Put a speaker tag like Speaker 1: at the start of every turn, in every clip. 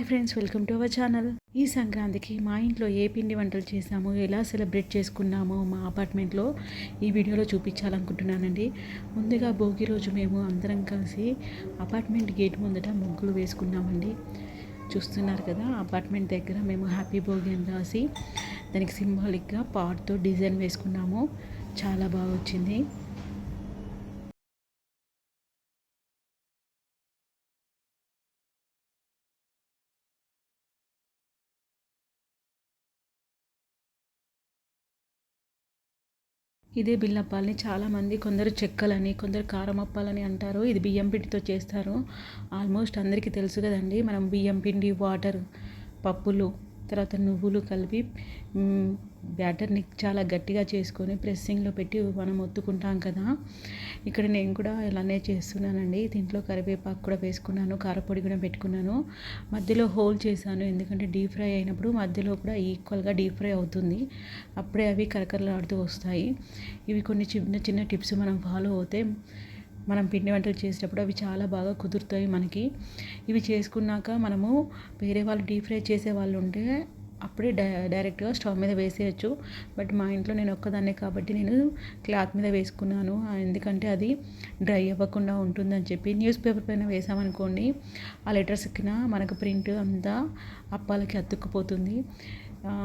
Speaker 1: Hi friends, welcome to our channel. ఈ సంక్రాంతికి మా ఇంట్లో ఏ పిండి వంటలు చేసాము, ఎలా సెలబ్రేట్ చేసుకున్నామో మా అపార్ట్మెంట్లో ఈ వీడియోలో చూపించాలనుకుంటున్నానండి. ముందుగా భోగి రోజు మేము అందరం కలిసి అపార్ట్మెంట్ గేట్ ముందట ముగ్గులు వేసుకున్నామండి. చూస్తున్నారు కదా, అపార్ట్మెంట్ దగ్గర మేము హ్యాపీ భోగి అని రాసి దానికి సింబాలిక్గా పాట్తో డిజైన్ వేసుకున్నాము. చాలా బాగా వచ్చింది. ఇదే బిల్లప్పాలని చాలామంది కొందరు చెక్కలని, కొందరు కారమప్పాలని అంటారు. ఇది బియ్యం పిండితో చేస్తారు. ఆల్మోస్ట్ అందరికీ తెలుసు కదండి. మనం బియ్యం పిండి, వాటర్, పప్పులు, తర్వాత నువ్వులు కలిపి బ్యాటర్ని చాలా గట్టిగా చేసుకొని ప్రెస్సింగ్లో పెట్టి మనం ఒత్తుకుంటాం కదా. ఇక్కడ నేను కూడా ఇలానే చేస్తున్నానండి. దీంట్లో కరివేపాకు కూడా వేసుకున్నాను, కారపొడి కూడా పెట్టుకున్నాను. మధ్యలో హోల్ చేశాను, ఎందుకంటే డీప్ ఫ్రై అయినప్పుడు మధ్యలో కూడా ఈక్వల్గా డీప్ ఫ్రై అవుతుంది. అప్పుడే అవి కరకరలాడుతూ వస్తాయి. ఇవి కొన్ని చిన్న చిన్న టిప్స్ మనం ఫాలో అవుతే మనం పిండి వంటలు చేసేటప్పుడు అవి చాలా బాగా కుదురుతాయి మనకి. ఇవి చేసుకున్నాక మనము వేరే వాళ్ళు డీప్ ఫ్రై చేసే వాళ్ళు ఉంటే అప్పుడే డైరెక్ట్గా స్టవ్ మీద వేసేయచ్చు. బట్ మా ఇంట్లో నేను ఒక్కదాన్నే కాబట్టి నేను క్లాత్ మీద వేసుకున్నాను. ఎందుకంటే అది డ్రై అవ్వకుండా ఉంటుందని చెప్పి. న్యూస్ పేపర్ పైన వేసామనుకోండి, ఆ లెటర్స్ కింద మనకు ప్రింట్ అంతా అప్పాలకి అతుక్కుపోతుంది.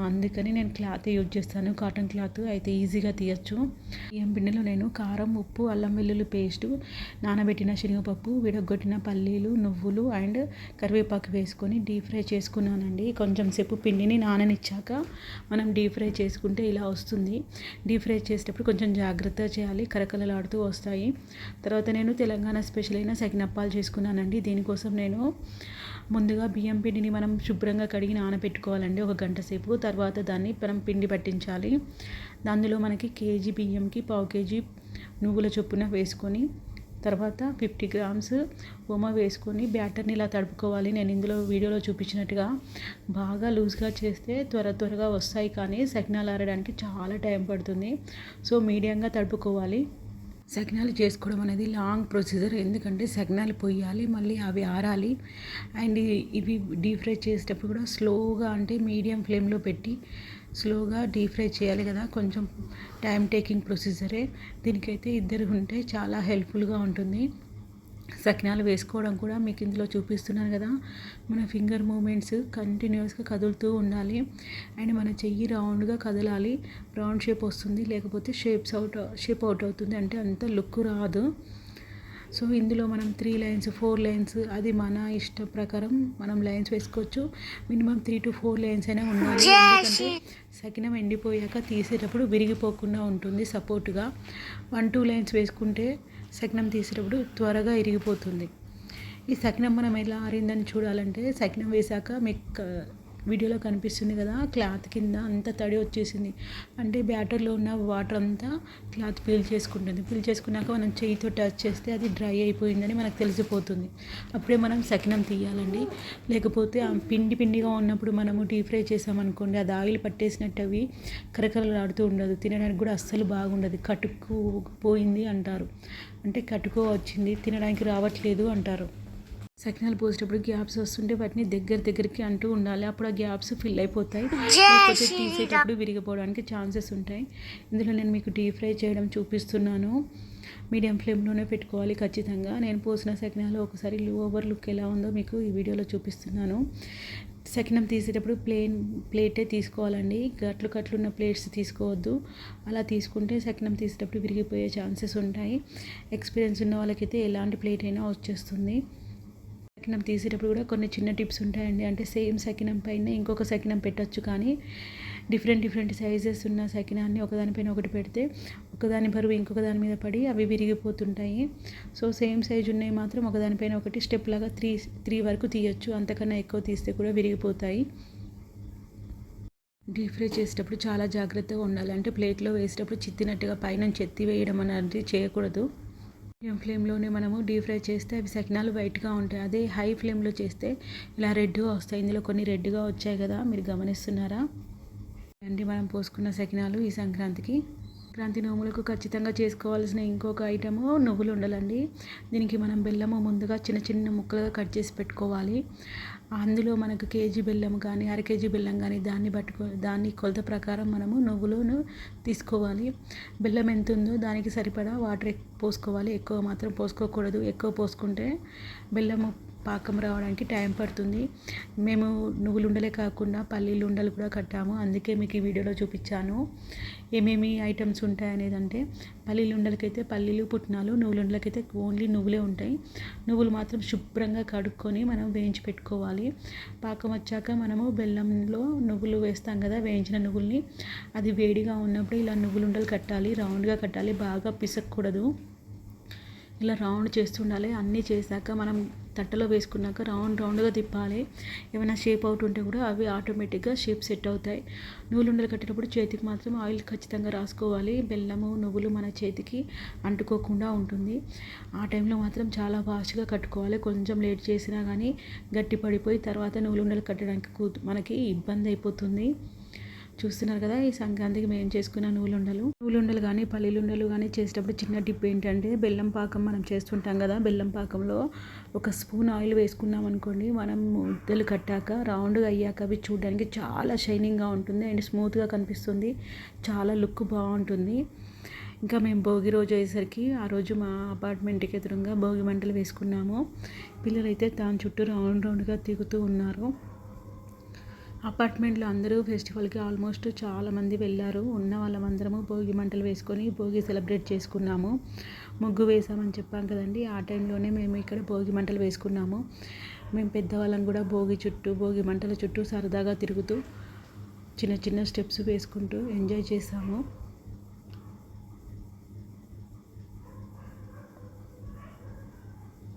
Speaker 1: అందుకని నేను క్లాత్ యూజ్ చేస్తాను, కాటన్ క్లాత్ అయితే ఈజీగా తీయచ్చు. బియ్యం పిండిలో నేను కారం, ఉప్పు, అల్లం వెల్లుల్లి పేస్టు, నానబెట్టిన శనగపప్పు, విడగొట్టిన పల్లీలు, నువ్వులు అండ్ కరివేపాకు వేసుకొని డీప్ ఫ్రై చేసుకున్నానండి. కొంచెం సేపు పిండిని నాననిచ్చాక మనం డీప్ ఫ్రై చేసుకుంటే ఇలా వస్తుంది. డీప్ ఫ్రై చేసేటప్పుడు కొంచెం జాగ్రత్తగా చేయాలి, కరకరలాడుతూ వస్తాయి. తర్వాత నేను తెలంగాణ స్పెషల్ అయిన సకినప్పాలు చేసుకున్నానండి. దీనికోసం నేను ముందుగా బియ్యం పిండిని మనం శుభ్రంగా కడిగి నానబెట్టుకోవాలండి 1 గంట సేపు. తర్వాత దాన్ని మనం పిండి పట్టించాలి. అందులో మనకి కేజీ బియ్యంకి 1/2 కేజీ నువ్వుల చొప్పున వేసుకొని, తర్వాత 50 గ్రామ్స్ ఓమ వేసుకొని బ్యాటర్ని ఇలా తడుపుకోవాలి. నేను ఇందులో వీడియోలో చూపించినట్టుగా బాగా లూజ్గా చేస్తే త్వరగా వస్తాయి, కానీ సకినాలు ఆరడానికి చాలా టైం పడుతుంది. సో మీడియంగా తడుపుకోవాలి. సకినాలు చేసుకోవడం అనేది లాంగ్ ప్రొసీజర్, ఎందుకంటే సకినాలు పొయ్యాలి, మళ్ళీ అవి ఆరాలి. అండ్ ఇవి డీప్ ఫ్రై చేసేటప్పుడు కూడా స్లోగా, అంటే మీడియం ఫ్లేమ్లో పెట్టి స్లోగా డీప్ ఫ్రై చేయాలి కదా. కొంచెం టైం టేకింగ్ ప్రొసీజరే. దీనికైతే ఇద్దరు ఉంటే చాలా హెల్ప్ఫుల్గా ఉంటుంది. సకినాలు వేసుకోవడం కూడా మీకు ఇందులో చూపిస్తున్నాను కదా. మన ఫింగర్ మూమెంట్స్ కంటిన్యూస్గా కదులుతూ ఉండాలి. అండ్ మన చెయ్యి రౌండ్గా కదలాలి. రౌండ్ షేప్ వస్తుంది, లేకపోతే షేప్ అవుట్ అవుతుంది, అంటే అంత లుక్ రాదు. సో ఇందులో మనం 3 లైన్స్, 4 లైన్స్, అది మన ఇష్టం ప్రకారం మనం లైన్స్ వేసుకోవచ్చు. మినిమం 3 to 4 లైన్స్ అయినా ఉండాలి, ఎందుకంటే సకినం ఎండిపోయాక తీసేటప్పుడు విరిగిపోకుండా ఉంటుంది సపోర్టుగా. 1-2 లైన్స్ వేసుకుంటే సకినం తీసేటప్పుడు త్వరగా ఇరిగిపోతుంది. ఈ సకినం మనం ఎలా ఆరిందని చూడాలంటే, సకినం వేసాక మీకు వీడియోలో కనిపిస్తుంది కదా, క్లాత్ కింద అంతా తడి వచ్చేసింది, అంటే బ్యాటర్లో ఉన్న వాటర్ అంతా క్లాత్ పీల్ చేసుకుంటుంది. పీల్ చేసుకున్నాక మనం చేయితో టచ్ చేస్తే అది డ్రై అయిపోయిందని మనకు తెలిసిపోతుంది. అప్పుడే మనం సకినం తీయాలండి. లేకపోతే ఆ పిండిగా ఉన్నప్పుడు మనము డీప్ ఫ్రై చేసామనుకోండి, అది ఆయిల్ పట్టేసినట్టు అవి కరకరలాడుతూ ఉండదు, తినడానికి కూడా అస్సలు బాగుండదు. కట్టుకుపోయింది అంటారు, అంటే కట్టుకో వచ్చింది, తినడానికి రావట్లేదు అంటారు. సకినాలు పోసేటప్పుడు గ్యాప్స్ వస్తుంటే వాటిని దగ్గరికి అంటూ ఉండాలి. అప్పుడు ఆ గ్యాప్స్ ఫిల్ అయిపోతాయి, లేకపోతే తీసేటప్పుడు విరిగిపోవడానికి ఛాన్సెస్ ఉంటాయి. ఇందులో నేను మీకు డీప్ ఫ్రై చేయడం చూపిస్తున్నాను. మీడియం ఫ్లేమ్లోనే పెట్టుకోవాలి ఖచ్చితంగా. నేను పోసిన సకినాలు ఒకసారి ఓవర్ లుక్ ఎలా ఉందో మీకు ఈ వీడియోలో చూపిస్తున్నాను. సకినం తీసేటప్పుడు ప్లేటే తీసుకోవాలండి. కట్లున్న ప్లేట్స్ తీసుకోవద్దు. అలా తీసుకుంటే సకినం తీసేటప్పుడు విరిగిపోయే ఛాన్సెస్ ఉంటాయి. ఎక్స్పీరియన్స్ ఉన్న వాళ్ళకైతే ఎలాంటి ప్లేట్ అయినా వచ్చేస్తుంది. సకినం తీసేటప్పుడు కూడా కొన్ని చిన్న టిప్స్ ఉంటాయండి. అంటే సేమ్ సకినం పైన ఇంకొక సకినం పెట్టచ్చు, కానీ డిఫరెంట్ సైజెస్ ఉన్న సకినాన్ని ఒకదానిపైన ఒకటి పెడితే ఒకదాని బరువు ఇంకొక దాని మీద పడి అవి విరిగిపోతుంటాయి. సో సేమ్ సైజు ఉన్నాయి మాత్రం ఒకదానిపైన ఒకటి స్టెప్ లాగా 3 వరకు తీయచ్చు. అంతకన్నా ఎక్కువ తీస్తే కూడా విరిగిపోతాయి. డీప్ ఫ్రై చేసేటప్పుడు చాలా జాగ్రత్తగా ఉండాలి. అంటే ప్లేట్లో వేసేటప్పుడు చిత్తినట్టుగా పైనుంచి ఎత్తి వేయడం అనేది చేయకూడదు. మీడియం ఫ్లేమ్లోనే మనము డీప్ ఫ్రై చేస్తే అవి సకినాలు వైట్గా ఉంటాయి. అదే హై ఫ్లేమ్లో చేస్తే ఇలా రెడ్గా వస్తాయి. ఇందులో కొన్ని రెడ్గా వచ్చాయి కదా, మీరు గమనిస్తున్నారా అండి. మనం పోసుకున్న సకినాలు ఈ సంక్రాంతికి నోములకు ఖచ్చితంగా చేసుకోవాల్సిన ఇంకొక ఐటము నువ్వులు ఉండాలండి. దీనికి మనం బెల్లము ముందుగా చిన్న ముక్కలుగా కట్ చేసి పెట్టుకోవాలి. అందులో మనకు కేజీ బెల్లం కానీ అర కేజీ బెల్లం కానీ దాన్ని కొలత ప్రకారం మనము నువ్వులను తీసుకోవాలి. బెల్లం ఎంత ఉందో దానికి సరిపడా వాటర్ పోసుకోవాలి. ఎక్కువ మాత్రం పోసుకోకూడదు. ఎక్కువ పోసుకుంటే బెల్లము పాకం రావడానికి టైం పడుతుంది. మేము నువ్వులు ఉండలే కాకుండా పల్లీలు ఉండలు కూడా కట్టాము. అందుకే మీకు ఈ వీడియోలో చూపించాను ఏమేమి ఐటమ్స్ ఉంటాయి అనేది. అంటే పల్లీలు ఉండలకైతే పల్లీలు పుట్నాలు, నువ్వుల ఉండలకైతే ఓన్లీ నువ్వులే ఉంటాయి. నువ్వులు మాత్రం శుభ్రంగా కడుక్కొని మనం వేయించి పెట్టుకోవాలి. పాకం వచ్చాక మనము బెల్లంలో నువ్వులు వేస్తాం కదా, వేయించిన నువ్వుల్ని అది వేడిగా ఉన్నప్పుడు ఇలా నువ్వులు ఉండలు కట్టాలి. రౌండ్గా కట్టాలి, బాగా పిసక్కూడదు. ఇలా రౌండ్ చేస్తుండాలి. అన్నీ చేశాక మనం తట్టలో వేసుకున్నాక రౌండ్గా తిప్పాలి. ఏమైనా షేప్ అవుట్ ఉంటే కూడా అవి ఆటోమేటిక్గా షేప్ సెట్ అవుతాయి. నువ్వులు ఉండలు కట్టేటప్పుడు చేతికి మాత్రం ఆయిల్ ఖచ్చితంగా రాసుకోవాలి. బెల్లము నువ్వులు మన చేతికి అంటుకోకుండా ఉంటుంది. ఆ టైంలో మాత్రం చాలా ఫాస్ట్గా కట్టుకోవాలి. కొంచెం లేట్ చేసినా కానీ గట్టి పడిపోయి తర్వాత నువ్వులు ఉండలు కట్టడానికి మనకి ఇబ్బంది అయిపోతుంది. చూస్తున్నారు కదా, ఈ సంక్రాంతికి మేము చేసుకున్న నువ్వులుండలు కానీ పల్లీలుండలు కానీ చేసేటప్పుడు చిన్న టిప్ ఏంటంటే బెల్లం పాకం మనం చేస్తుంటాం కదా, బెల్లం పాకంలో ఒక స్పూన్ ఆయిల్ వేసుకున్నాం అనుకోండి, మనం ముద్దలు కట్టాక రౌండ్గా అయ్యాక అవి చూడడానికి చాలా షైనింగ్గా ఉంటుంది అండ్ స్మూత్గా కనిపిస్తుంది. చాలా లుక్ బాగుంటుంది. ఇంకా మేము భోగి రోజు అయ్యేసరికి ఆ రోజు మా అపార్ట్మెంట్కి ఎదురుగా భోగి మంటలు వేసుకున్నాము. పిల్లలైతే దాని చుట్టూ రౌండ్గా తిరుగుతూ ఉన్నారు. అపార్ట్మెంట్లో అందరూ ఫెస్టివల్కి ఆల్మోస్ట్ చాలామంది వెళ్ళారు. ఉన్న వాళ్ళమందరము భోగి మంటలు వేసుకొని భోగి సెలబ్రేట్ చేసుకున్నాము. ముగ్గు వేసామని చెప్పాం కదండి, ఆ టైంలోనే మేము ఇక్కడ భోగి మంటలు వేసుకున్నాము. మేము పెద్దవాళ్ళం కూడా భోగి మంటల చుట్టూ సరదాగా తిరుగుతూ చిన్న స్టెప్స్ వేసుకుంటూ ఎంజాయ్ చేసాము.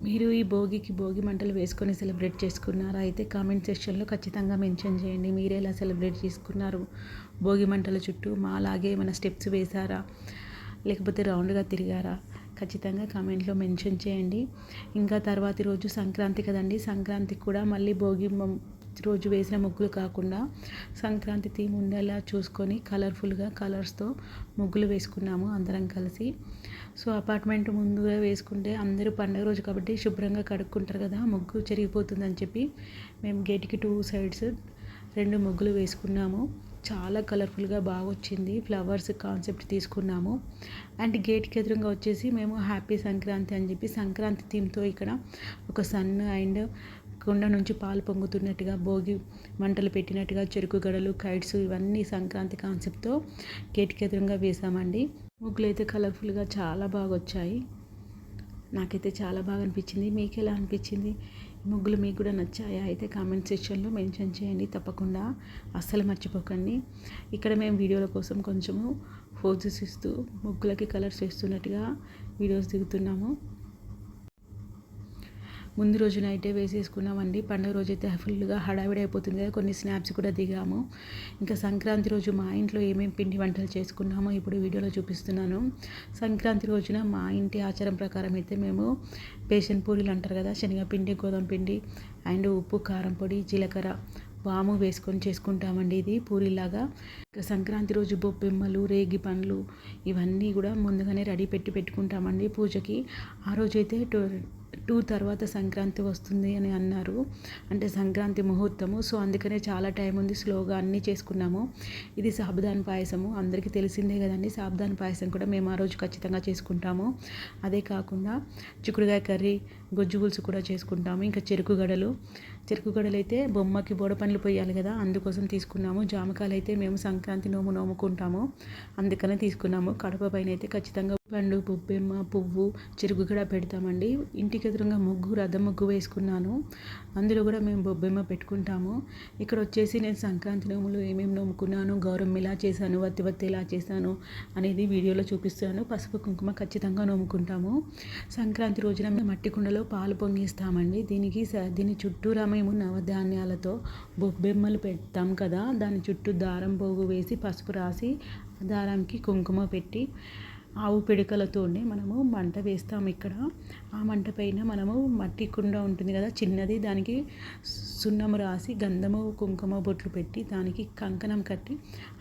Speaker 1: మీరు ఈ భోగి మంటలు వేసుకొని సెలబ్రేట్ చేసుకున్నారా? అయితే కామెంట్ సెక్షన్లో ఖచ్చితంగా మెన్షన్ చేయండి. మీరు ఎలా సెలబ్రేట్ చేసుకున్నారు? భోగి మంటల చుట్టూ మాలాగే ఏమైనా స్టెప్స్ వేశారా, లేకపోతే రౌండ్గా తిరిగారా? ఖచ్చితంగా కామెంట్లో మెన్షన్ చేయండి. ఇంకా తర్వాతి రోజు సంక్రాంతి కదండి, సంక్రాంతికి కూడా మళ్ళీ భోగి రోజు వేసిన ముగ్గులు కాకుండా సంక్రాంతి థీమ్ ఉండేలా చూసుకొని కలర్ఫుల్గా కలర్స్తో ముగ్గులు వేసుకున్నాము అందరం కలిసి. సో అపార్ట్మెంట్ ముందుగా వేసుకుంటే అందరూ పండుగ రోజు కాబట్టి శుభ్రంగా కడుక్కుంటారు కదా, ముగ్గు చెరిగిపోతుందని చెప్పి మేము గేట్కి 2 సైడ్స్ 2 ముగ్గులు వేసుకున్నాము. చాలా కలర్ఫుల్గా బాగా వచ్చింది. ఫ్లవర్స్ కాన్సెప్ట్ తీసుకున్నాము. అండ్ గేట్కి ఎదురుగా వచ్చేసి మేము హ్యాపీ సంక్రాంతి అని చెప్పి సంక్రాంతి థీమ్తో ఇక్కడ ఒక సన్ అండ్ కుండ నుంచి పాలు పొంగుతున్నట్టుగా, భోగి మంటలు పెట్టినట్టుగా చెరుకు గడలు, కైట్స్ ఇవన్నీ సంక్రాంతి కాన్సెప్ట్తో గేట్కి ఎదురుగా వేసామండి. ముగ్గులు అయితే కలర్ఫుల్గా చాలా బాగా వచ్చాయి. నాకైతే చాలా బాగా అనిపించింది. మీకు ఎలా అనిపించింది? ముగ్గులు మీకు కూడా నచ్చాయా? అయితే కామెంట్ సెక్షన్లో మెన్షన్ చేయండి తప్పకుండా, అస్సలు మర్చిపోకండి. ఇక్కడ మేము వీడియోల కోసం కొంచెము ఫోజెస్ ఇస్తూ ముగ్గులకి కలర్స్ వేస్తున్నట్టుగా వీడియోస్ దిగుతున్నాము. ముందు రోజు నైటే వేసేసుకున్నామండి. పండుగ రోజు అయితే ఫుల్గా హడావిడి అయిపోతుంది కదా, కొన్ని స్నాప్స్ కూడా దిగాము. ఇంకా సంక్రాంతి రోజు మా ఇంట్లో ఏమేమి పిండి వంటలు చేసుకున్నామో ఇప్పుడు వీడియోలో చూపిస్తున్నాను. సంక్రాంతి రోజున మా ఇంటి ఆచారం ప్రకారం అయితే మేము బేసన్ పూరీలు అంటారు కదా, శనగపిండి, గోధుమ పిండి అండ్ ఉప్పు, కారం పొడి, జీలకర్ర, వాము వేసుకొని చేసుకుంటామండి. ఇది పూరీలాగా. ఇంకా సంక్రాంతి రోజు బొబ్బెమ్మలు, రేగి పండ్లు ఇవన్నీ కూడా ముందుగానే రెడీ పెట్టుకుంటామండి పూజకి. ఆ రోజైతే 2 తర్వాత సంక్రాంతి వస్తుంది అని అన్నారు, అంటే సంక్రాంతి ముహూర్తము. సో అందుకనే చాలా టైం ఉంది, స్లోగా అన్నీ చేసుకున్నాము. ఇది సాబుదాన్ పాయసము, అందరికీ తెలిసిందే కదండి. సాబుదాన్ పాయసం కూడా మేము ఆ రోజు ఖచ్చితంగా చేసుకుంటాము. అదే కాకుండా చిక్కుడుకాయ కర్రీ, గొజ్జు పులుసు కూడా చేసుకుంటాము. ఇంకా చెరుకు గడలు అయితే బొమ్మకి బోడపండ్లు పోయాలి కదా, అందుకోసం తీసుకున్నాము. జామకాయలు అయితే మేము సంక్రాంతి నోముకుంటాము, అందుకనే తీసుకున్నాము. కడప పైన అయితే ఖచ్చితంగా పండు, బొబ్బెమ్మ, పువ్వు, చెరుకు కూడా పెడతామండి. ఇంటికి ఎదురుగా రథం ముగ్గు వేసుకున్నాను, అందులో కూడా మేము బొబ్బెమ్మ పెట్టుకుంటాము. ఇక్కడ వచ్చేసి నేను సంక్రాంతి నోములు ఏమేమి నోముకున్నాను, గౌరమ్మ ఇలా చేశాను, వత్తి ఎలా చేశాను అనేది వీడియోలో చూపిస్తాను. పసుపు కుంకుమ ఖచ్చితంగా నోముకుంటాము. సంక్రాంతి రోజున మేము మట్టి కుండలో పాలు పొంగిస్తామండి. దీని చుట్టూరా మేము నవధాన్యాలతో బొబ్బెమ్మలు పెడతాం కదా, దాని చుట్టూ దారం పోగు వేసి పసుపు రాసి దారానికి కుంకుమ పెట్టి ఆవు పిడకలతోనే మనము మంట వేస్తాము. ఇక్కడ ఆ మంట పైన మనము మట్టి కుండ ఉంటుంది కదా చిన్నది, దానికి సున్నము రాసి గంధము కుంకుమ బొట్లు పెట్టి దానికి కంకణం కట్టి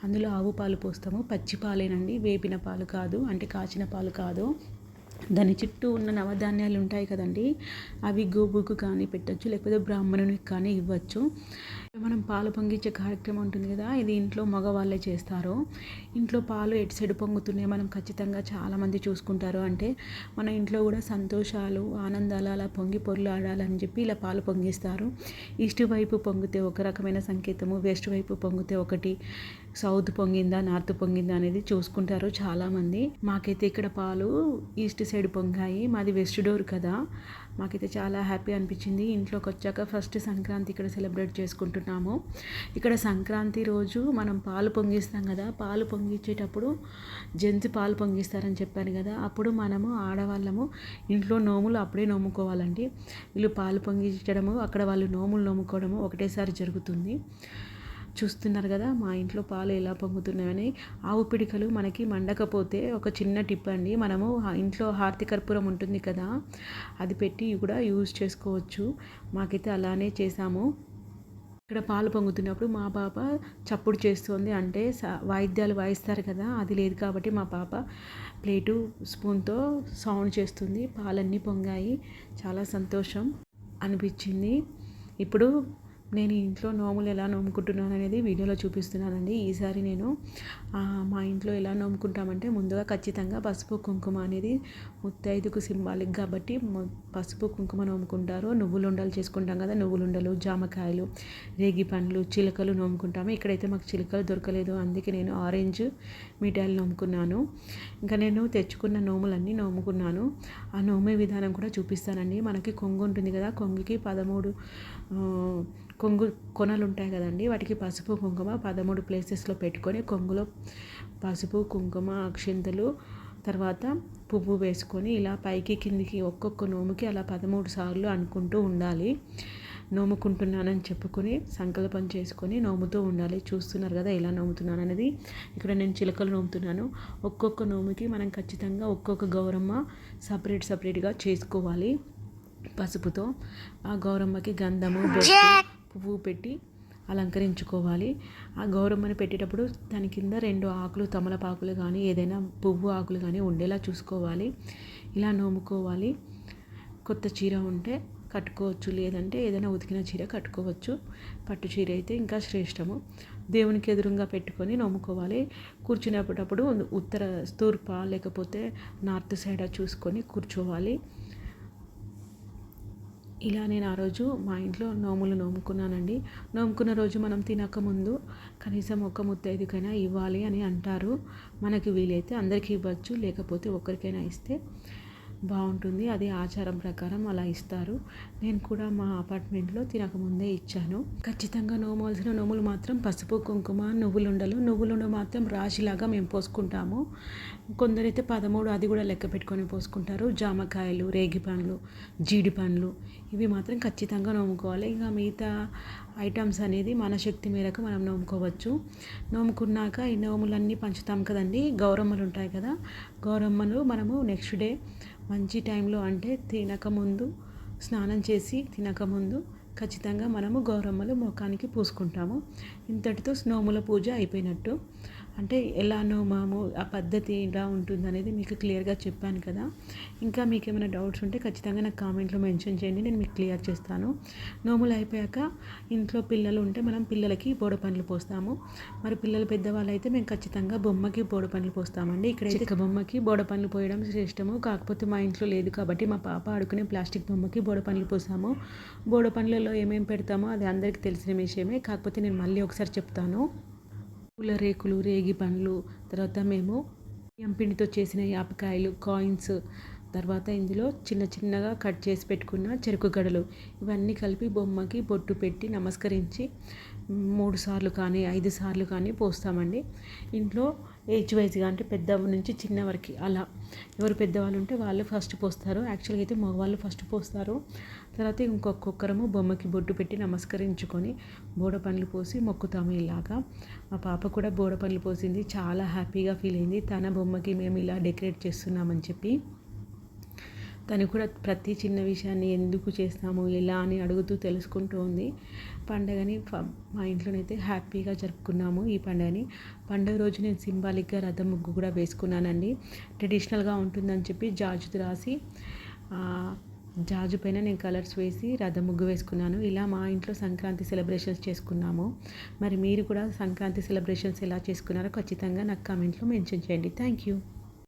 Speaker 1: అందులో ఆవు పాలు పోస్తాము. పచ్చి పాలేనండి, వేపిన పాలు కాదు, అంటే కాచిన పాలు కాదు. దాని చుట్టూ ఉన్న నవధాన్యాలు ఉంటాయి కదండి, అవి గోవుకు కానీ పెట్టచ్చు, లేకపోతే బ్రాహ్మణునికి కానీ ఇవ్వచ్చు. మనం పాలు పొంగించే కార్యక్రమం ఉంటుంది కదా, ఇది ఇంట్లో మగవాళ్ళే చేస్తారు. ఇంట్లో పాలు ఎటు సైడు పొంగుతున్నాయి మనం ఖచ్చితంగా చాలామంది చూసుకుంటారు. అంటే మన ఇంట్లో కూడా సంతోషాలు ఆనందాలు అలా పొంగి పొర్లాడాలని చెప్పి ఇలా పాలు పొంగిస్తారు. ఈస్ట్ వైపు పొంగితే ఒక రకమైన సంకేతము, వెస్ట్ వైపు పొంగితే ఒకటి, సౌత్ పొంగిందా నార్త్ పొంగిందా అనేది చూసుకుంటారు చాలామంది. మాకైతే ఇక్కడ పాలు ఈస్ట్ సైడ్ పొంగాయి, మాది వెస్ట్ డోర్ కదా. మాకైతే చాలా హ్యాపీ అనిపించింది. ఇంట్లోకి వచ్చాక ఫస్ట్ సంక్రాంతి ఇక్కడ సెలబ్రేట్ చేసుకుంటున్నాము. ఇక్కడ సంక్రాంతి రోజు మనం పాలు పొంగిస్తాం కదా, పాలు పొంగించేటప్పుడు జెంట్స్ పాలు పొంగిస్తారని చెప్పాను కదా, అప్పుడు మనము ఆడవాళ్ళము ఇంట్లో నోములు అప్పుడే నోముకోవాలండి. వీళ్ళు పాలు పొంగించడము, అక్కడ వాళ్ళు నోములు నోముకోవడము ఒకటేసారి జరుగుతుంది. చూస్తున్నారు కదా మా ఇంట్లో పాలు ఎలా పొంగుతున్నాయని. ఆవు పిడికలు మనకి మండకపోతే ఒక చిన్న టిప్ అండి, మనము ఇంట్లో హారతి కర్పూరం ఉంటుంది కదా, అది పెట్టి కూడా యూజ్ చేసుకోవచ్చు. మాకైతే అలానే చేసాము. ఇక్కడ పాలు పొంగుతున్నప్పుడు మా పాప చప్పుడు చేస్తుంది, అంటే వాయిద్యాలు వాయిస్తారు కదా, అది లేదు కాబట్టి మా పాప ప్లేటు స్పూన్తో సౌండ్ చేస్తుంది. పాలన్నీ పొంగాయి, చాలా సంతోషం అనిపించింది. ఇప్పుడు నేను ఇంట్లో నోములు ఎలా నోముకుంటున్నాను అనేది వీడియోలో చూపిస్తున్నానండి. ఈసారి నేను మా ఇంట్లో ఎలా నోముకుంటామంటే, ముందుగా ఖచ్చితంగా పసుపు కుంకుమ అనేది ముత్తైదుకు సింబాలిక్ కాబట్టి పసుపు కుంకుమ నోముకుంటారు. నువ్వులుండలు చేసుకుంటాం కదా, నువ్వులుండలు, జామకాయలు, రేగి పండ్లు, చిలకలు నోముకుంటాము. ఇక్కడైతే మాకు చిలకలు దొరకలేదు, అందుకే నేను ఆరెంజ్ మిఠాయిలు నోముకున్నాను. ఇంకా నేను తెచ్చుకున్న నోములన్నీ నోముకున్నాను. ఆ నోమే విధానం కూడా చూపిస్తానండి. మనకి కొంగు ఉంటుంది కదా, కొంగుకి 13 కొంగు కొనలు ఉంటాయి కదండి, వాటికి పసుపు కుంకుమ 13 ప్లేసెస్లో పెట్టుకొని కొంగులో పసుపు కుంకుమ అక్షింతలు తర్వాత పువ్వు వేసుకొని ఇలా పైకి కిందికి ఒక్కొక్క నోముకి అలా 13 సార్లు అనుకుంటూ ఉండాలి. నోముకుంటున్నానని చెప్పుకొని సంకల్పం చేసుకొని నోముతూ ఉండాలి. చూస్తున్నారు కదా ఎలా నోముతున్నాను అనేది. ఇక్కడ నేను చిలకలు నోముతున్నాను. ఒక్కొక్క నోముకి మనం ఖచ్చితంగా ఒక్కొక్క గౌరమ్మ సపరేట్గా చేసుకోవాలి పసుపుతో. ఆ గౌరమ్మకి గంధము బొట్టు పువ్వు పెట్టి అలంకరించుకోవాలి. ఆ గౌరమ్మని పెట్టేటప్పుడు దాని కింద 2 ఆకులు తమలపాకులు కానీ ఏదైనా పువ్వు ఆకులు కానీ ఉండేలా చూసుకోవాలి. ఇలా నోముకోవాలి. కొత్త చీర ఉంటే కట్టుకోవచ్చు, లేదంటే ఏదైనా ఉతికిన చీర కట్టుకోవచ్చు. పట్టు చీర అయితే ఇంకా శ్రేష్టము. దేవునికి ఎదురుగా పెట్టుకొని నోముకోవాలి. కూర్చునేటప్పుడు ఉత్తర తూర్ప లేకపోతే నార్త్ సైడ్ చూసుకొని కూర్చోవాలి. ఇలా నేను ఆ రోజు మా ఇంట్లో నోములు నోముకున్నానండి. నోముకున్న రోజు మనం తినకముందు కనీసం ఒక ముత్తైదుకైనా ఇవ్వాలి అని అంటారు. మనకి వీలైతే అందరికీ ఇవ్వచ్చు, లేకపోతే ఒక్కరికైనా ఇస్తే బాగుంటుంది. అది ఆచారం ప్రకారం అలా ఇస్తారు. నేను కూడా మా అపార్ట్మెంట్లో తినకముందే ఇచ్చాను. ఖచ్చితంగా నోమవలసిన నోములు మాత్రం పసుపు కుంకుమ, నువ్వులుండ మాత్రం రాశిలాగా మేము పోసుకుంటాము. కొందరైతే 13 అది కూడా లెక్క పెట్టుకొని పోసుకుంటారు. జామకాయలు, రేగి పండ్లు, జీడి పండ్లు ఇవి మాత్రం ఖచ్చితంగా నోముకోవాలి. ఇంకా మిగతా ఐటమ్స్ అనేది మన శక్తి మేరకు మనం నోముకోవచ్చు. నోముకున్నాక ఈ నోములన్నీ పంచుతాం కదండి. గౌరమ్మలు ఉంటాయి కదా, గౌరమ్మలు మనము నెక్స్ట్ డే మంచి టైంలో అంటే తినకముందు స్నానం చేసి తినకముందు ఖచ్చితంగా మనము గౌరమ్మలు ముఖానికి పూసుకుంటాము. ఇంతటితో నోముల పూజ అయిపోయినట్టు. అంటే ఎలా నోమాము, ఆ పద్ధతి ఎలా ఉంటుంది అనేది మీకు క్లియర్గా చెప్పాను కదా. ఇంకా మీకు ఏమైనా డౌట్స్ ఉంటే ఖచ్చితంగా నాకు కామెంట్లో మెన్షన్ చేయండి, నేను మీకు క్లియర్ చేస్తాను. నోములు అయిపోయాక ఇంట్లో పిల్లలు ఉంటే మనం పిల్లలకి బోడపండ్లు పోస్తాము. మరి పిల్లలు పెద్దవాళ్ళు అయితే మేము ఖచ్చితంగా బొమ్మకి బోడపండ్లు పోస్తామండి. ఇక్కడైతే చెక్క బొమ్మకి బోడపండ్లు పోయడం శ్రేష్టము. కాకపోతే మా ఇంట్లో లేదు కాబట్టి మా పాప ఆడుకునే ప్లాస్టిక్ బొమ్మకి బోడపండ్లు పోసాము. బోడపండ్లలో ఏమేమి పెడతామో అది అందరికీ తెలిసిన విషయమే, కాకపోతే నేను మళ్ళీ ఒకసారి చెప్తాను. పూల రేకులు, రేగి పండ్లు, తర్వాత మేము బియ్యం పిండితో చేసిన యాపకాయలు, కాయిన్స్, తర్వాత ఇందులో చిన్నగా కట్ చేసి పెట్టుకున్న చెరుకు గడలు ఇవన్నీ కలిపి బొమ్మకి బొట్టు పెట్టి నమస్కరించి 3 సార్లు కానీ 5 సార్లు కానీ పోస్తామండి. ఇంట్లో ఏజ్ వైజ్గా అంటే పెద్ద నుంచి చిన్న వరకు అలా ఎవరు పెద్దవాళ్ళు ఉంటే వాళ్ళు ఫస్ట్ పోస్తారు. యాక్చువల్గా అయితే మగవాళ్ళు ఫస్ట్ పోస్తారు. తర్వాత ఇంకొకరము బొమ్మకి బొట్టు పెట్టి నమస్కరించుకొని బోడపండ్లు పోసి మొక్కుతాము. ఇలాగా మా పాప కూడా బోడపండ్లు పోసింది, చాలా హ్యాపీగా ఫీల్ అయింది. తన బొమ్మకి మేము ఇలా డెకరేట్ చేస్తున్నామని చెప్పి. తను కూడా ప్రతి చిన్న విషయాన్ని ఎందుకు చేస్తాము ఎలా అని అడుగుతూ తెలుసుకుంటూ ఉంది. పండగని మా ఇంట్లోనైతే హ్యాపీగా జరుపుకున్నాము ఈ పండుగని. పండుగ రోజు నేను సింబాలిక్గా రథం ముగ్గు కూడా వేసుకున్నానండి. ట్రెడిషనల్గా ఉంటుందని చెప్పి జాజుది రాసి జాజు పైన నేను కలర్స్ వేసి రథం ముగ్గు వేసుకున్నాను. ఇలా మా ఇంట్లో సంక్రాంతి సెలబ్రేషన్స్ చేసుకున్నాము. మరి మీరు కూడా సంక్రాంతి సెలబ్రేషన్స్ ఎలా చేసుకున్నారో ఖచ్చితంగా నాకు కామెంట్లో మెన్షన్ చేయండి. Thank you.